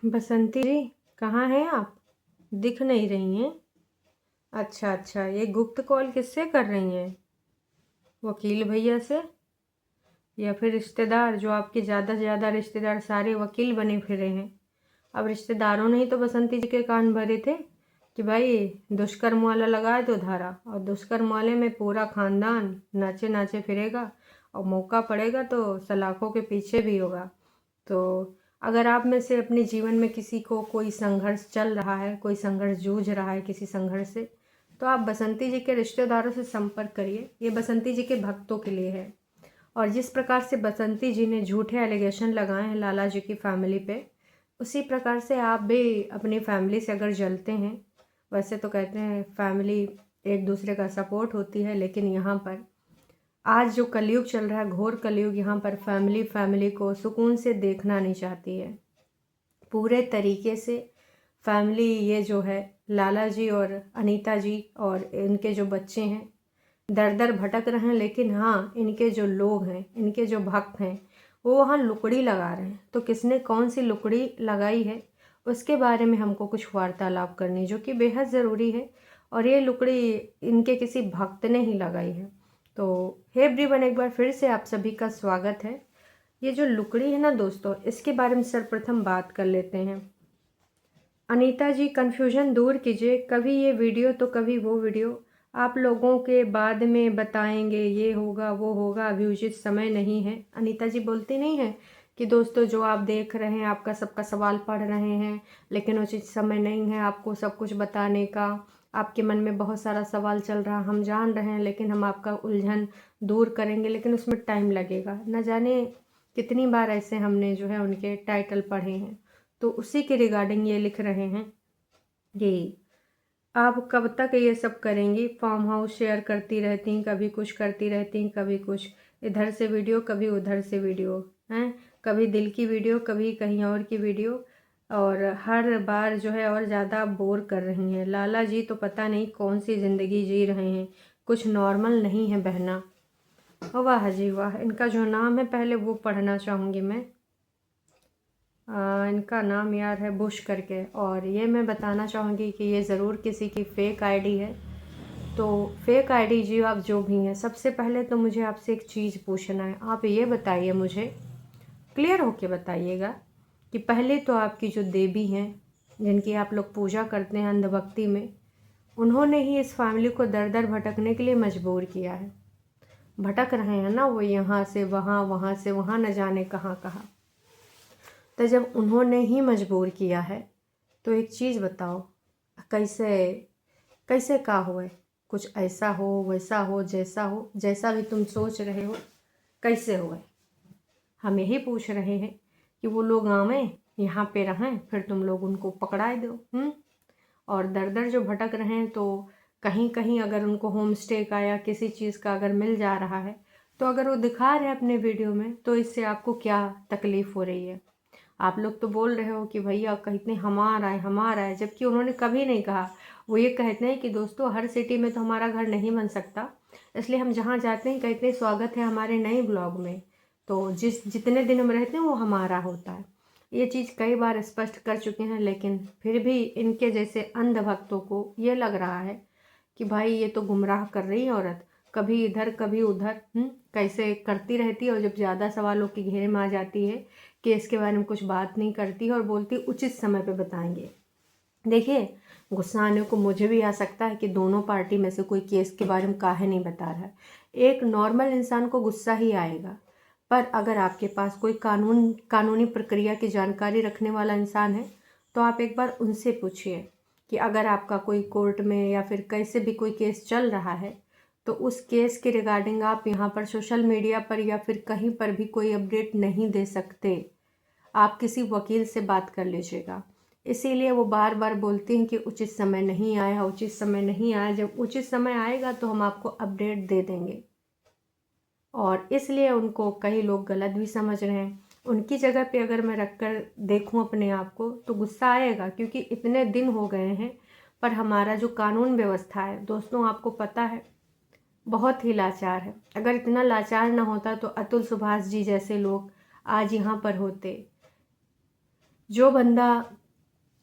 बसंती जी, कहाँ हैं आप? दिख नहीं रही हैं। अच्छा अच्छा, ये गुप्त कॉल किससे कर रही हैं? वकील भैया से या फिर रिश्तेदार? जो आपके ज़्यादा से ज़्यादा रिश्तेदार सारे वकील बने फिरे हैं। अब रिश्तेदारों ने ही तो बसंती जी के कान भरे थे कि भाई दुष्कर्म वाला लगाए तो धारा, और दुष्कर्म वाले में पूरा खानदान नाचे नाचे फिरेगा, और मौका पड़ेगा तो सलाखों के पीछे भी होगा। तो अगर आप में से अपने जीवन में किसी को कोई संघर्ष चल रहा है, कोई संघर्ष जूझ रहा है किसी संघर्ष से, तो आप बसंती जी के रिश्तेदारों से संपर्क करिए। ये बसंती जी के भक्तों के लिए है। और जिस प्रकार से बसंती जी ने झूठे एलिगेशन लगाए हैं लाला जी की फैमिली पे, उसी प्रकार से आप भी अपनी फैमिली से अगर जलते हैं, वैसे तो कहते हैं फैमिली एक दूसरे का सपोर्ट होती है, लेकिन यहाँ पर आज जो कलयुग चल रहा है, घोर कलयुग, यहाँ पर फैमिली को सुकून से देखना नहीं चाहती है। पूरे तरीके से फैमिली, ये जो है लाला जी और अनीता जी और इनके जो बच्चे हैं, दर दर भटक रहे हैं। लेकिन हाँ, इनके जो लोग हैं, इनके जो भक्त हैं, वो वहाँ लुकड़ी लगा रहे हैं। तो किसने कौन सी लुकड़ी लगाई है, उसके बारे में हमको कुछ वार्तालाप करनी, जो कि बेहद ज़रूरी है। और ये लुकड़ी इनके किसी भक्त ने ही लगाई है। तो हे एवरीवन, एक बार फिर से आप सभी का स्वागत है। ये जो लुकड़ी है ना दोस्तों, इसके बारे में सर्वप्रथम बात कर लेते हैं। अनीता जी, कन्फ्यूजन दूर कीजिए, कभी ये वीडियो तो कभी वो वीडियो। आप लोगों के बाद में बताएंगे, ये होगा वो होगा, अभी उचित समय नहीं है। अनीता जी बोलती नहीं है कि दोस्तों जो आप देख रहे हैं, आपका सबका सवाल पढ़ रहे हैं, लेकिन उचित समय नहीं है आपको सब कुछ बताने का। आपके मन में बहुत सारा सवाल चल रहा, हम जान रहे हैं, लेकिन हम आपका उलझन दूर करेंगे, लेकिन उसमें टाइम लगेगा। न जाने कितनी बार ऐसे हमने जो है उनके टाइटल पढ़े हैं। तो उसी के रिगार्डिंग ये लिख रहे हैं कि आप कब तक ये सब करेंगी? फार्म हाउस शेयर करती रहती, कभी कुछ करती रहती, कभी कुछ इधर से वीडियो, कभी उधर से वीडियो हैं, कभी दिल की वीडियो, कभी कहीं और की वीडियो, और हर बार जो है और ज़्यादा बोर कर रही हैं। लाला जी तो पता नहीं कौन सी ज़िंदगी जी रहे हैं, कुछ नॉर्मल नहीं है बहना। वाह जी वाह, इनका जो नाम है पहले वो पढ़ना चाहूँगी मैं। इनका नाम यार है बुश करके, और ये मैं बताना चाहूँगी कि ये ज़रूर किसी की फ़ेक आईडी है। तो फेक आईडी जी, आप जो भी हैं, सबसे पहले तो मुझे आपसे एक चीज़ पूछना है। आप ये बताइए, मुझे क्लियर होके बताइएगा कि पहले तो आपकी जो देवी हैं, जिनकी आप लोग पूजा करते हैं अंधभक्ति में, उन्होंने ही इस फैमिली को दर दर भटकने के लिए मजबूर किया है। भटक रहे हैं ना वो, यहाँ से वहाँ, वहाँ से वहाँ, न जाने कहाँ कहाँ। तो जब उन्होंने ही मजबूर किया है, तो एक चीज़ बताओ, कैसे कैसे का हुए? कुछ ऐसा हो, वैसा हो, जैसा हो, जैसा भी तुम सोच रहे हो, कैसे हुए? हम यही पूछ रहे हैं कि वो लोग आवें, यहाँ पे रहें, फिर तुम लोग उनको पकड़ाए दो। और दर दर जो भटक रहे हैं, तो कहीं कहीं अगर उनको होम स्टे का या किसी चीज़ का अगर मिल जा रहा है, तो अगर वो दिखा रहे हैं अपने वीडियो में, तो इससे आपको क्या तकलीफ़ हो रही है? आप लोग तो बोल रहे हो कि भैया कहते हैं हमारा है, हमारा है, जबकि उन्होंने कभी नहीं कहा। वो ये कहते हैं कि दोस्तों हर सिटी में तो हमारा घर नहीं बन सकता, इसलिए हम जहाँ जाते हैं कहते हैं स्वागत है हमारे नए ब्लॉग में। तो जितने दिन हम रहते हैं वो हमारा होता है। ये चीज़ कई बार स्पष्ट कर चुके हैं, लेकिन फिर भी इनके जैसे अंध भक्तों को ये लग रहा है कि भाई ये तो गुमराह कर रही है औरत, कभी इधर कभी उधर, कैसे करती रहती है। और जब ज़्यादा सवालों के घेरे में आ जाती है, केस के बारे में कुछ बात नहीं करती है और बोलती उचित समय पे बताएंगे। देखिए, गुस्सा आने को मुझे भी आ सकता है कि दोनों पार्टी में से कोई केस के बारे में काहे नहीं बता रहा है। एक नॉर्मल इंसान को गुस्सा ही आएगा, पर अगर आपके पास कोई कानूनी प्रक्रिया की जानकारी रखने वाला इंसान है, तो आप एक बार उनसे पूछिए कि अगर आपका कोई कोर्ट में या फिर कैसे भी कोई केस चल रहा है, तो उस केस के रिगार्डिंग आप यहाँ पर सोशल मीडिया पर या फिर कहीं पर भी कोई अपडेट नहीं दे सकते। आप किसी वकील से बात कर लीजिएगा। इसीलिए वो बार बार बोलती हैं कि उचित समय नहीं आया, उचित समय नहीं आया। जब उचित समय आएगा तो हम आपको अपडेट दे देंगे। और इसलिए उनको कई लोग गलत भी समझ रहे हैं। उनकी जगह पे अगर मैं रखकर देखूं अपने आप को, तो गुस्सा आएगा, क्योंकि इतने दिन हो गए हैं, पर हमारा जो कानून व्यवस्था है दोस्तों, आपको पता है, बहुत ही लाचार है। अगर इतना लाचार ना होता तो अतुल सुभाष जी जैसे लोग आज यहाँ पर होते। जो बंदा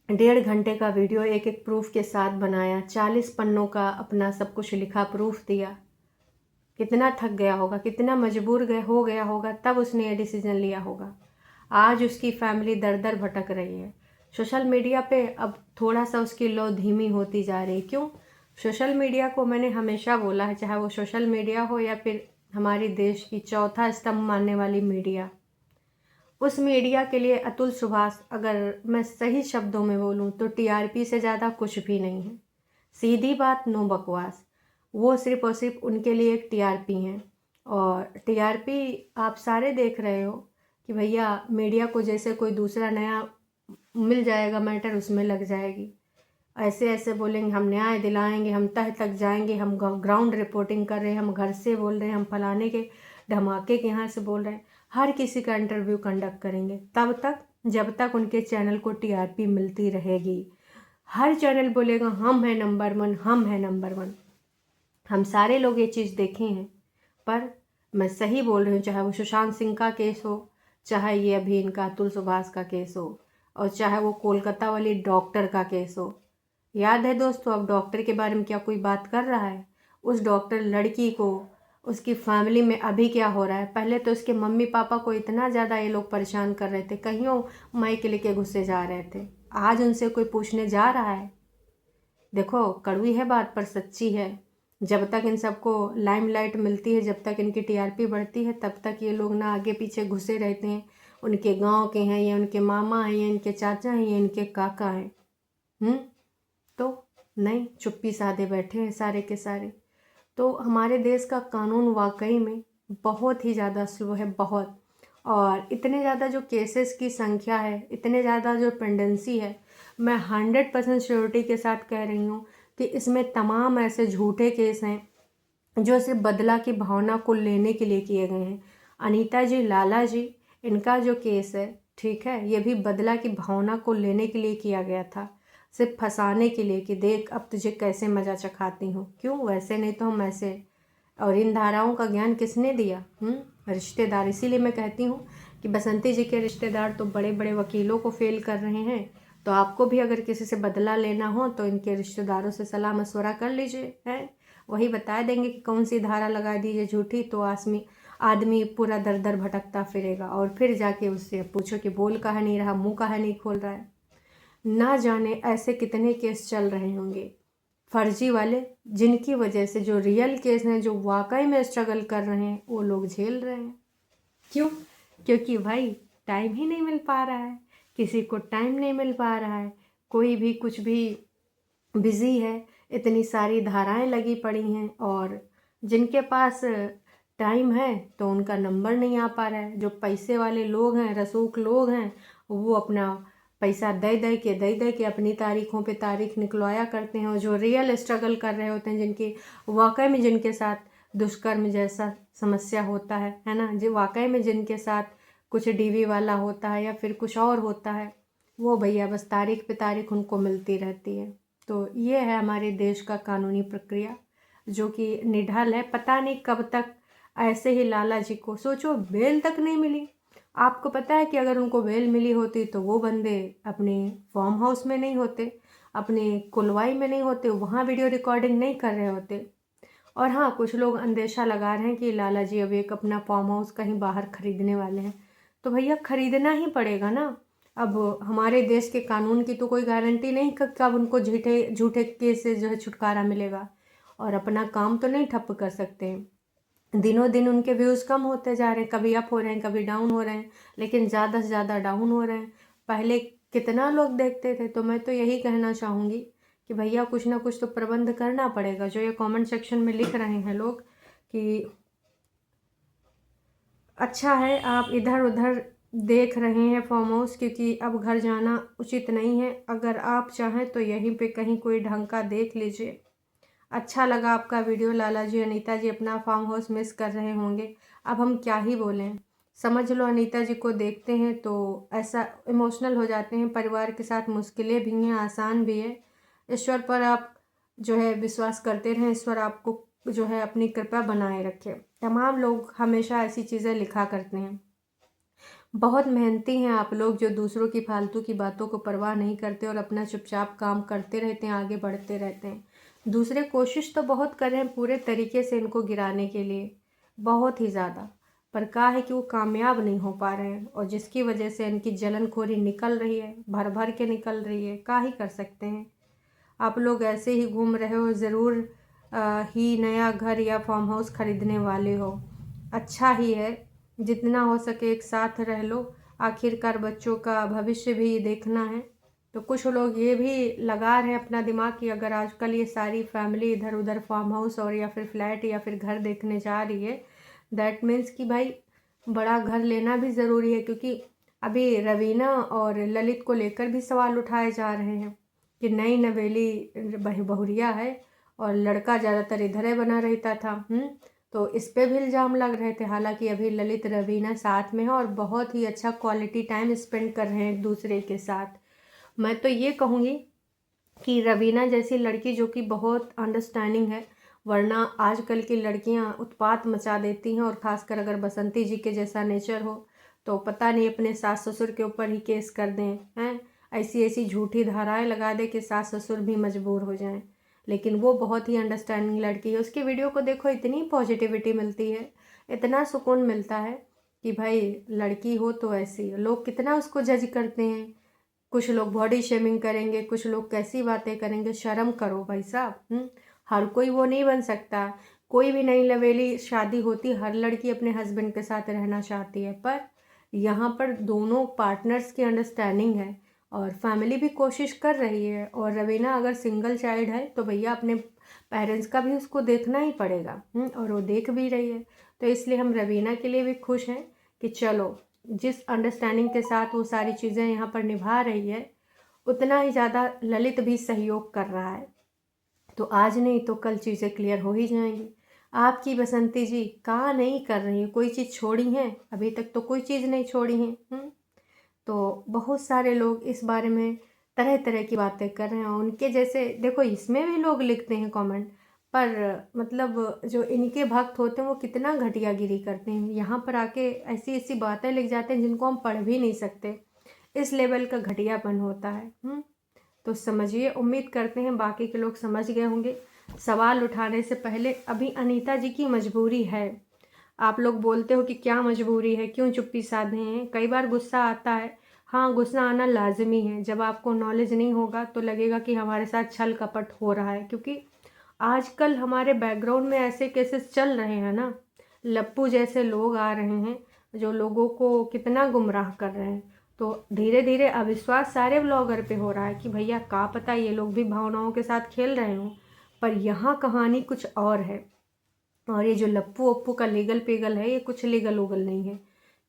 1.5 घंटे का वीडियो एक एक प्रूफ के साथ बनाया, 40 पन्नों का अपना सब कुछ लिखा, प्रूफ दिया, कितना थक गया होगा, कितना मजबूर हो गया होगा, तब उसने ये डिसीजन लिया होगा। आज उसकी फैमिली दर दर भटक रही है। सोशल मीडिया पे अब थोड़ा सा उसकी लो धीमी होती जा रही। क्यों? सोशल मीडिया को मैंने हमेशा बोला है, चाहे वो सोशल मीडिया हो या फिर हमारे देश की चौथा स्तंभ मानने वाली मीडिया, उस मीडिया के लिए अतुल सुभाष, अगर मैं सही शब्दों में बोलूं तो टीआरपी से ज़्यादा कुछ भी नहीं है। सीधी बात, नो बकवास। वो सिर्फ और सिर्फ उनके लिए एक टीआरपी हैं। और टीआरपी आप सारे देख रहे हो कि भैया मीडिया को जैसे कोई दूसरा नया मिल जाएगा मैटर, उसमें लग जाएगी। ऐसे ऐसे बोलेंगे, हम न्याय दिलाएंगे, हम तह तक जाएंगे, हम ग्राउंड रिपोर्टिंग कर रहे हैं, हम घर से बोल रहे हैं, हम फलाने के धमाके के यहाँ से बोल रहे हैं। हर किसी का इंटरव्यू कंडक्ट करेंगे तब तक जब तक उनके चैनल को टीआरपी मिलती रहेगी। हर चैनल बोलेगा हम हैं नंबर 1, हम हैं नंबर 1। हम सारे लोग ये चीज़ देखे हैं। पर मैं सही बोल रही हूँ, चाहे वो सुशांत सिंह का केस हो, चाहे ये अभी इनका अतुल सुभाष का केस हो, और चाहे वो कोलकाता वाली डॉक्टर का केस हो। याद है दोस्तों, अब डॉक्टर के बारे में क्या कोई बात कर रहा है? उस डॉक्टर लड़की को, उसकी फैमिली में अभी क्या हो रहा है? पहले तो उसके मम्मी पापा को इतना ज़्यादा ये लोग परेशान कर रहे थे, कहीं माइक लेके घुसे जा रहे थे। आज उनसे कोई पूछने जा रहा है? देखो, कड़वी है बात पर सच्ची है। जब तक इन सबको लाइमलाइट मिलती है, जब तक इनकी टीआरपी बढ़ती है, तब तक ये लोग ना आगे पीछे घुसे रहते हैं। उनके गांव के हैं, या उनके मामा हैं, या इनके चाचा हैं, या इनके काका हैं। तो नहीं, चुप्पी साधे बैठे हैं सारे के सारे। तो हमारे देश का कानून वाकई में बहुत ही ज़्यादा स्लो है, बहुत। और इतने ज़्यादा जो केसेस की संख्या है, इतने ज़्यादा जो पेंडेंसी है, मैं 100% श्योरिटी के साथ कह रही हूँ कि इसमें तमाम ऐसे झूठे केस हैं जो सिर्फ बदला की भावना को लेने के लिए किए गए हैं। अनीता जी, लाला जी, इनका जो केस है, ठीक है, ये भी बदला की भावना को लेने के लिए किया गया था, सिर्फ फंसाने के लिए कि देख अब तुझे कैसे मज़ा चखाती हूँ। क्यों? वैसे नहीं तो हम ऐसे। और इन धाराओं का ज्ञान किसने दिया? रिश्तेदार। इसीलिए मैं कहती हूँ कि बसंती जी के रिश्तेदार तो बड़े बड़े वकीलों को फेल कर रहे हैं। तो आपको भी अगर किसी से बदला लेना हो तो इनके रिश्तेदारों से सलाह मशवरा कर लीजिए, है, वही बता देंगे कि कौन सी धारा लगा दीजिए झूठी, तो आदमी पूरा दर दर भटकता फिरेगा। और फिर जाके उससे पूछो कि बोल कहा नहीं रहा, मुँह कहा नहीं खोल रहा है। ना जाने ऐसे कितने केस चल रहे होंगे फर्जी वाले, जिनकी वजह से जो रियल केस हैं, जो वाकई में स्ट्रगल कर रहे हैं, वो लोग झेल रहे हैं। क्यों? क्योंकि भाई टाइम ही नहीं मिल पा रहा है, किसी को टाइम नहीं मिल पा रहा है, कोई भी कुछ भी बिजी है, इतनी सारी धाराएं लगी पड़ी हैं। और जिनके पास टाइम है तो उनका नंबर नहीं आ पा रहा है। जो पैसे वाले लोग हैं, रसूख लोग हैं, वो अपना पैसा दे के अपनी तारीखों पे तारीख निकलवाया करते हैं। और जो रियल स्ट्रगल कर रहे होते हैं, जिनकी वाकई में जिनके साथ दुष्कर्म जैसा समस्या होता है ना, जो वाकई में जिनके साथ कुछ डीवी वाला होता है या फिर कुछ और होता है, वो भैया बस तारीख पे तारीख उनको मिलती रहती है। तो ये है हमारे देश का कानूनी प्रक्रिया, जो कि निढाल है। पता नहीं कब तक ऐसे ही लाला जी को, सोचो, बेल तक नहीं मिली। आपको पता है कि अगर उनको बेल मिली होती तो वो बंदे अपने फार्म हाउस में नहीं होते, अपने कुलवाई में नहीं होते, वहाँ वीडियो रिकॉर्डिंग नहीं कर रहे होते। और हाँ, कुछ लोग अंदेशा लगा रहे हैं कि लाला जी अब एक अपना फार्म हाउस कहीं बाहर खरीदने वाले हैं। तो भैया खरीदना ही पड़ेगा ना। अब हमारे देश के कानून की तो कोई गारंटी नहीं कि कब उनको झूठे केस से जो है छुटकारा मिलेगा। और अपना काम तो नहीं ठप्प कर सकते हैं। दिनों दिन उनके व्यूज़ कम होते जा रहे हैं, कभी अप हो रहे हैं, कभी डाउन हो रहे हैं, लेकिन ज़्यादा से ज़्यादा डाउन हो रहे हैं। पहले कितना लोग देखते थे। तो मैं तो यही कहना चाहूँगी कि भैया कुछ ना कुछ तो प्रबंध करना पड़ेगा। जो ये कमेंट सेक्शन में लिख रहे हैं लोग कि अच्छा है आप इधर उधर देख रहे हैं फार्म हाउस, क्योंकि अब घर जाना उचित नहीं है। अगर आप चाहें तो यहीं पे कहीं कोई ढंग का देख लीजिए। अच्छा लगा आपका वीडियो। लाला जी, अनीता जी अपना फार्म हाउस मिस कर रहे होंगे। अब हम क्या ही बोलें। समझ लो, अनीता जी को देखते हैं तो ऐसा इमोशनल हो जाते हैं। परिवार के साथ मुश्किलें भी हैं, आसान भी है। ईश्वर पर आप जो है विश्वास करते रहें, ईश्वर आपको जो है अपनी कृपा बनाए रखे। तमाम लोग हमेशा ऐसी चीज़ें लिखा करते हैं। बहुत मेहनती हैं आप लोग जो दूसरों की फालतू की बातों को परवाह नहीं करते और अपना चुपचाप काम करते रहते हैं, आगे बढ़ते रहते हैं। दूसरे कोशिश तो बहुत कर रहे हैं पूरे तरीके से इनको गिराने के लिए, बहुत ही ज़्यादा, पर क्या है कि वो कामयाब नहीं हो पा रहे हैं और जिसकी वजह से इनकी जलनखोरी निकल रही है, भर भर के निकल रही है। क्या ही कर सकते हैं। आप लोग ऐसे ही घूम रहे हो, ज़रूर ही नया घर या फार्म हाउस खरीदने वाले हो। अच्छा ही है, जितना हो सके एक साथ रह लो, आखिरकार बच्चों का भविष्य भी देखना है। तो कुछ लोग ये भी लगा रहे हैं अपना दिमाग कि अगर आजकल ये सारी फैमिली इधर उधर फार्म हाउस और या फिर फ्लैट या फिर घर देखने जा रही है, दैट मीन्स कि भाई बड़ा घर लेना भी ज़रूरी है, क्योंकि अभी रवीना और ललित को लेकर भी सवाल उठाए जा रहे हैं कि नई नवेली बहुरिया है और लड़का ज़्यादातर इधर ही बना रहता था। तो इस पे भी इल्ज़ाम लग रहे थे। हालांकि अभी ललित रवीना साथ में है और बहुत ही अच्छा क्वालिटी टाइम स्पेंड कर रहे हैं एक दूसरे के साथ। मैं तो ये कहूँगी कि रवीना जैसी लड़की जो कि बहुत अंडरस्टैंडिंग है, वरना आजकल की लड़कियां उत्पात मचा देती हैं, और ख़ासकर अगर बसंती जी के जैसा नेचर हो तो पता नहीं अपने सास ससुर के ऊपर ही केस कर दें, हैं ऐसी ऐसी झूठी धाराएं लगा दे कि सास ससुर भी मजबूर हो जाएं। लेकिन वो बहुत ही अंडरस्टैंडिंग लड़की है। उसकी वीडियो को देखो, इतनी पॉजिटिविटी मिलती है, इतना सुकून मिलता है कि भाई लड़की हो तो ऐसी। लोग कितना उसको जज करते हैं, कुछ लोग बॉडी शेमिंग करेंगे, कुछ लोग कैसी बातें करेंगे। शर्म करो भाई साहब। हर कोई वो नहीं बन सकता। कोई भी नई लवेली शादी होती, हर लड़की अपने हस्बैंड के साथ रहना चाहती है, पर यहाँ पर दोनों पार्टनर्स की अंडरस्टैंडिंग है और फैमिली भी कोशिश कर रही है। और रवीना अगर सिंगल चाइल्ड है तो भैया अपने पेरेंट्स का भी उसको देखना ही पड़ेगा, और वो देख भी रही है। तो इसलिए हम रवीना के लिए भी खुश हैं कि चलो, जिस अंडरस्टैंडिंग के साथ वो सारी चीज़ें यहाँ पर निभा रही है, उतना ही ज़्यादा ललित भी सहयोग कर रहा है। तो आज नहीं तो कल चीज़ें क्लियर हो ही जाएंगी। आपकी बसंती जी कहाँ नहीं कर रही है, कोई चीज़ छोड़ी है? अभी तक तो कोई चीज़ नहीं छोड़ी है। तो बहुत सारे लोग इस बारे में तरह तरह की बातें कर रहे हैं। उनके जैसे देखो, इसमें भी लोग लिखते हैं कमेंट, पर मतलब जो इनके भक्त होते हैं वो कितना घटियागिरी करते हैं। यहाँ पर आके ऐसी ऐसी बातें लिख जाते हैं जिनको हम पढ़ भी नहीं सकते, इस लेवल का घटियापन होता है। तो समझिए, उम्मीद करते हैं बाकी के लोग समझ गए होंगे। सवाल उठाने से पहले अभी अनीता जी की मजबूरी है। आप लोग बोलते हो कि क्या मजबूरी है, क्यों चुप्पी साधे हैं। कई बार गुस्सा आता है, हाँ गुस्सा आना लाजमी है। जब आपको नॉलेज नहीं होगा तो लगेगा कि हमारे साथ छल कपट हो रहा है, क्योंकि आजकल हमारे बैकग्राउंड में ऐसे केसेस चल रहे हैं ना। लप्पू जैसे लोग आ रहे हैं जो लोगों को कितना गुमराह कर रहे हैं। तो धीरे धीरे अविश्वास सारे ब्लॉगर पे हो रहा है कि भैया क्या पता ये लोग भी भावनाओं के साथ खेल रहे हों, पर यहाँ कहानी कुछ और है। और ये जो लप्पू ओप्पू का लीगल पेगल है, ये कुछ लीगल उगल नहीं है,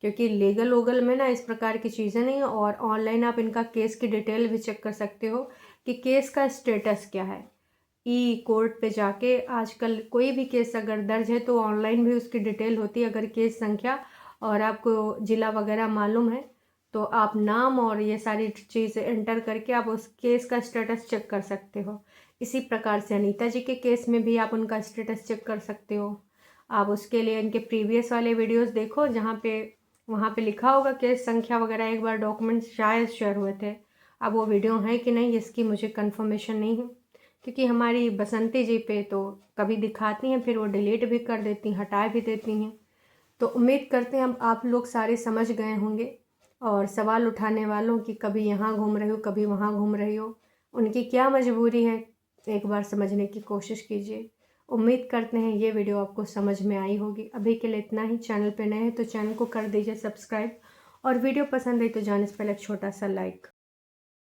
क्योंकि लीगल उगल में ना इस प्रकार की चीज़ें नहीं है। और ऑनलाइन आप इनका केस की डिटेल भी चेक कर सकते हो कि केस का स्टेटस क्या है। ई कोर्ट पे जाके आजकल कोई भी केस अगर दर्ज है तो ऑनलाइन भी उसकी डिटेल होती है। अगर केस संख्या और आपको जिला वगैरह मालूम है तो आप नाम और ये सारी चीज़ें एंटर करके आप उस केस का स्टेटस चेक कर सकते हो। इसी प्रकार से अनीता जी के केस में भी आप उनका स्टेटस चेक कर सकते हो। आप उसके लिए इनके प्रीवियस वाले वीडियोस देखो, जहाँ पे वहाँ पे लिखा होगा केस संख्या वगैरह। एक बार डॉक्यूमेंट्स शायद शेयर हुए थे, अब वो वीडियो है कि नहीं इसकी मुझे कंफर्मेशन नहीं है, क्योंकि हमारी बसंती जी पे तो कभी दिखाती हैं फिर वो डिलीट भी कर देती हैं, हटा भी देती हैं। तो उम्मीद करते हैं हम आप लोग सारे समझ गए होंगे। और सवाल उठाने वालों की कभी यहाँ घूम रही हो कभी वहाँ घूम रही हो, उनकी क्या मजबूरी है, एक बार समझने की कोशिश कीजिए। उम्मीद करते हैं ये वीडियो आपको समझ में आई होगी। अभी के लिए इतना ही। चैनल पे नए हैं तो चैनल को कर दीजिए सब्सक्राइब, और वीडियो पसंद आई तो जाने से पहले एक छोटा सा लाइक।